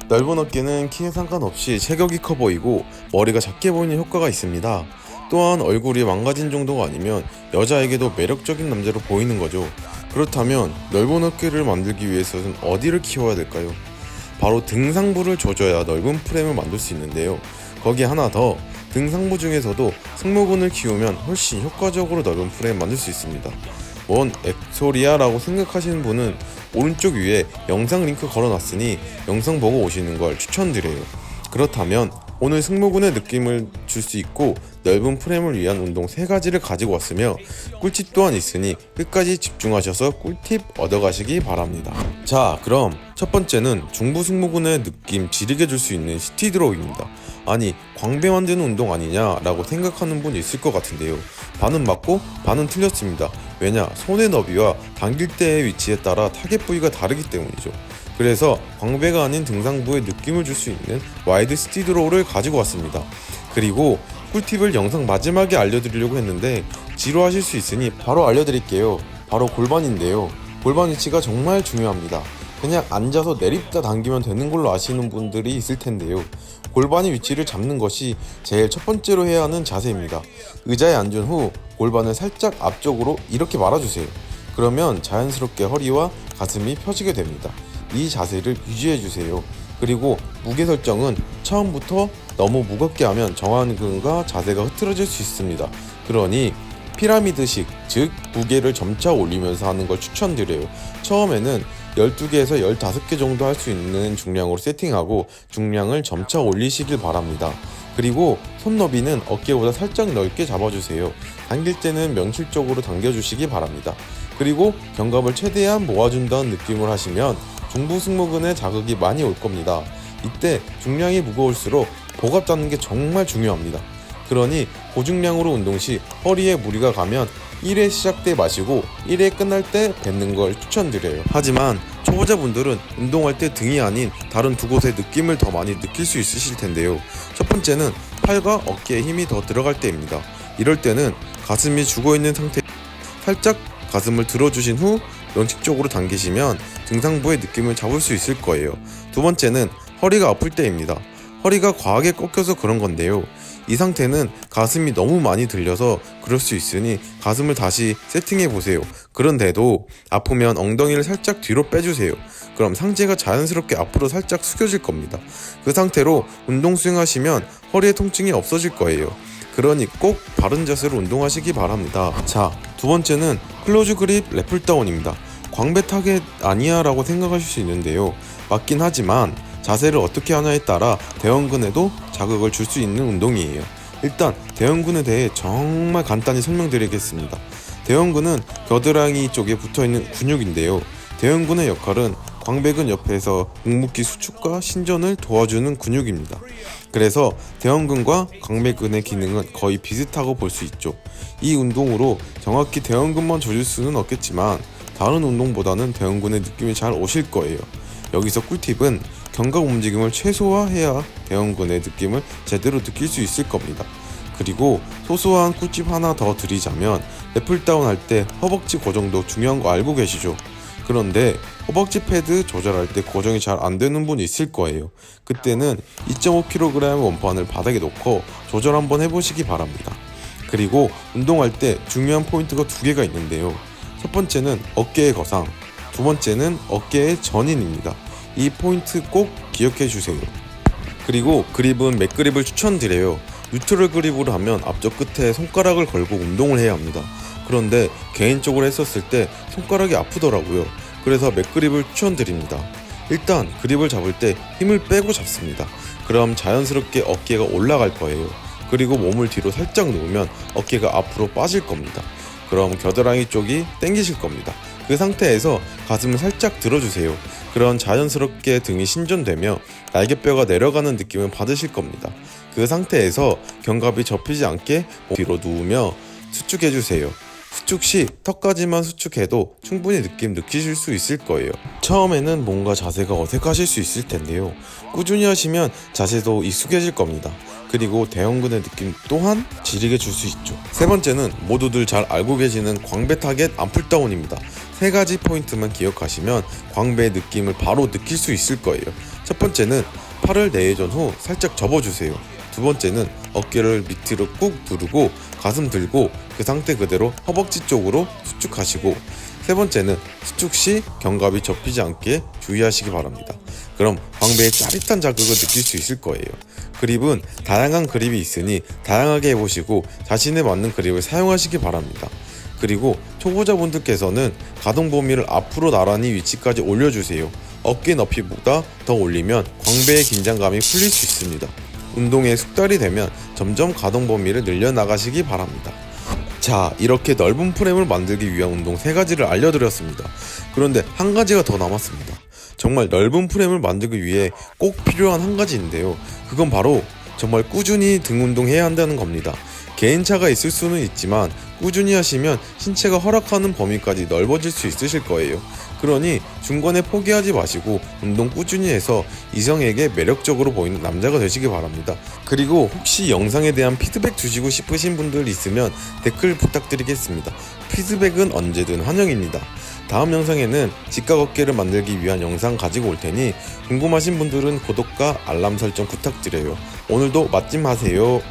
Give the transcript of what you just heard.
넓은 어깨는 키에 상관없이 체격이 커 보이고 머리가 작게 보이는 효과가 있습니다. 또한 얼굴이 망가진 정도가 아니면 여자에게도 매력적인 남자로 보이는 거죠. 그렇다면 넓은 어깨를 만들기 위해서는 어디를 키워야 될까요? 바로 등상부를 조져야 넓은 프레임을 만들 수 있는데요. 거기에 하나 더, 등상부 중에서도 승모근을 키우면 훨씬 효과적으로 넓은 프레임 만들 수 있습니다. 뭔 엑소리아라고 생각하시는 분은 오른쪽 위에 영상 링크 걸어놨으니 영상 보고 오시는 걸 추천드려요. 그렇다면 오늘 승모근의 느낌을 줄 수 있고 넓은 프레임을 위한 운동 3가지를 가지고 왔으며 꿀팁 또한 있으니 끝까지 집중하셔서 꿀팁 얻어가시기 바랍니다. 자, 그럼 첫 번째는 중부 승모근의 느낌 지르게 줄 수 있는 시티드로우입니다. 아니, 광배 만드는 운동 아니냐 라고 생각하는 분 있을 것 같은데요. 반은 맞고 반은 틀렸습니다. 왜냐, 손의 너비와 당길 때의 위치에 따라 타겟 부위가 다르기 때문이죠. 그래서 광배가 아닌 등상부에 느낌을 줄 수 있는 와이드 시티드로우를 가지고 왔습니다. 그리고 꿀팁을 영상 마지막에 알려드리려고 했는데 지루하실 수 있으니 바로 알려드릴게요. 바로 골반인데요. 골반 위치가 정말 중요합니다. 그냥 앉아서 내립다 당기면 되는 걸로 아시는 분들이 있을 텐데요. 골반의 위치를 잡는 것이 제일 첫 번째로 해야 하는 자세입니다. 의자에 앉은 후 골반을 살짝 앞쪽으로 이렇게 말아주세요. 그러면 자연스럽게 허리와 가슴이 펴지게 됩니다. 이 자세를 유지해주세요. 그리고 무게 설정은 처음부터 너무 무겁게 하면 정완근과 자세가 흐트러질 수 있습니다. 그러니 피라미드식, 즉 무게를 점차 올리면서 하는 걸 추천드려요. 처음에는 12개에서 15개 정도 할 수 있는 중량으로 세팅하고 중량을 점차 올리시길 바랍니다. 그리고 손 너비는 어깨보다 살짝 넓게 잡아주세요. 당길 때는 명실적으로 당겨주시기 바랍니다. 그리고 견갑을 최대한 모아준다는 느낌을 하시면 중부 승모근에 자극이 많이 올 겁니다. 이때 중량이 무거울수록 복압 잡는 게 정말 중요합니다. 그러니 고중량으로 운동 시 허리에 무리가 가면 1회 시작 때 마시고 1회 끝날 때 뱉는 걸 추천드려요. 하지만 초보자분들은 운동할 때 등이 아닌 다른 두 곳의 느낌을 더 많이 느낄 수 있으실 텐데요. 첫 번째는 팔과 어깨에 힘이 더 들어갈 때입니다. 이럴 때는 가슴이 죽어있는 상태 살짝 가슴을 들어주신 후 명식적으로 당기시면 등상부의 느낌을 잡을 수 있을 거예요. 두 번째는 허리가 아플 때입니다. 허리가 과하게 꺾여서 그런 건데요. 이 상태는 가슴이 너무 많이 들려서 그럴 수 있으니 가슴을 다시 세팅해 보세요. 그런데도 아프면 엉덩이를 살짝 뒤로 빼주세요. 그럼 상체가 자연스럽게 앞으로 살짝 숙여질 겁니다. 그 상태로 운동 수행하시면 허리의 통증이 없어질 거예요. 그러니 꼭 바른 자세로 운동하시기 바랍니다. 자, 두 번째는 클로즈 그립 랩풀다운입니다. 광배 타겟 아니야 라고 생각하실 수 있는데요. 맞긴 하지만 자세를 어떻게 하냐에 따라 대형근에도 자극을 줄 수 있는 운동이에요. 일단 대형근에 대해 정말 간단히 설명드리겠습니다. 대형근은 겨드랑이 쪽에 붙어있는 근육인데요. 대형근의 역할은 광배근 옆에서 묵묵히 수축과 신전을 도와주는 근육입니다. 그래서 대형근과 광배근의 기능은 거의 비슷하고 볼 수 있죠. 이 운동으로 정확히 대형근만 조질 수는 없겠지만 다른 운동보다는 대형근의 느낌이 잘 오실 거예요. 여기서 꿀팁은 견갑 움직임을 최소화해야 대형근의 느낌을 제대로 느낄 수 있을 겁니다. 그리고 소소한 꿀팁 하나 더 드리자면 랩풀다운 할 때 허벅지 고정도 중요한 거 알고 계시죠? 그런데 허벅지 패드 조절할 때 고정이 잘 안 되는 분이 있을 거예요. 그때는 2.5kg 원판을 바닥에 놓고 조절 한번 해보시기 바랍니다. 그리고 운동할 때 중요한 포인트가 2개가 있는데요. 첫 번째는 어깨의 거상, 두 번째는 어깨의 전인입니다. 이 포인트 꼭 기억해 주세요. 그리고 그립은 맥그립을 추천드려요. 뉴트럴 그립으로 하면 앞쪽 끝에 손가락을 걸고 운동을 해야 합니다. 그런데 개인적으로 했었을 때 손가락이 아프더라고요. 그래서 맥그립을 추천드립니다. 일단 그립을 잡을 때 힘을 빼고 잡습니다. 그럼 자연스럽게 어깨가 올라갈 거예요. 그리고 몸을 뒤로 살짝 놓으면 어깨가 앞으로 빠질 겁니다. 그럼 겨드랑이 쪽이 당기실 겁니다. 그 상태에서 가슴을 살짝 들어주세요. 그럼 자연스럽게 등이 신전되며 날개뼈가 내려가는 느낌을 받으실 겁니다. 그 상태에서 견갑이 접히지 않게 뒤로 누우며 수축해주세요. 수축 시 턱까지만 수축해도 충분히 느낌 느끼실 수 있을 거예요. 처음에는 뭔가 자세가 어색하실 수 있을 텐데요. 꾸준히 하시면 자세도 익숙해질 겁니다. 그리고 대형근의 느낌 또한 지르게 줄 수 있죠. 세 번째는 모두들 잘 알고 계시는 광배 타겟 암풀다운입니다. 3가지 포인트만 기억하시면 광배의 느낌을 바로 느낄 수 있을 거예요. 첫 번째는 팔을 내회전 후 살짝 접어주세요. 두 번째는 어깨를 밑으로 꾹 누르고 가슴 들고 그 상태 그대로 허벅지 쪽으로 수축하시고, 세 번째는 수축 시 견갑이 접히지 않게 주의하시기 바랍니다. 그럼 광배의 짜릿한 자극을 느낄 수 있을 거예요. 그립은 다양한 그립이 있으니 다양하게 해보시고 자신에 맞는 그립을 사용하시기 바랍니다. 그리고 초보자분들께서는 가동 범위를 앞으로 나란히 위치까지 올려주세요. 어깨 높이보다 더 올리면 광배의 긴장감이 풀릴 수 있습니다. 운동에 숙달이 되면 점점 가동 범위를 늘려나가시기 바랍니다. 자, 이렇게 넓은 프레임을 만들기 위한 운동 3가지를 알려드렸습니다. 그런데 한 가지가 더 남았습니다. 정말 넓은 프레임을 만들기 위해 꼭 필요한 한 가지인데요. 그건 바로 정말 꾸준히 등 운동해야 한다는 겁니다. 개인차가 있을 수는 있지만 꾸준히 하시면 신체가 허락하는 범위까지 넓어질 수 있으실 거예요. 그러니 중간에 포기하지 마시고 운동 꾸준히 해서 이성에게 매력적으로 보이는 남자가 되시기 바랍니다. 그리고 혹시 영상에 대한 피드백 주시고 싶으신 분들 있으면 댓글 부탁드리겠습니다. 피드백은 언제든 환영입니다. 다음 영상에는 직각 어깨를 만들기 위한 영상 가지고 올 테니 궁금하신 분들은 구독과 알람 설정 부탁드려요. 오늘도 맛짐 하세요.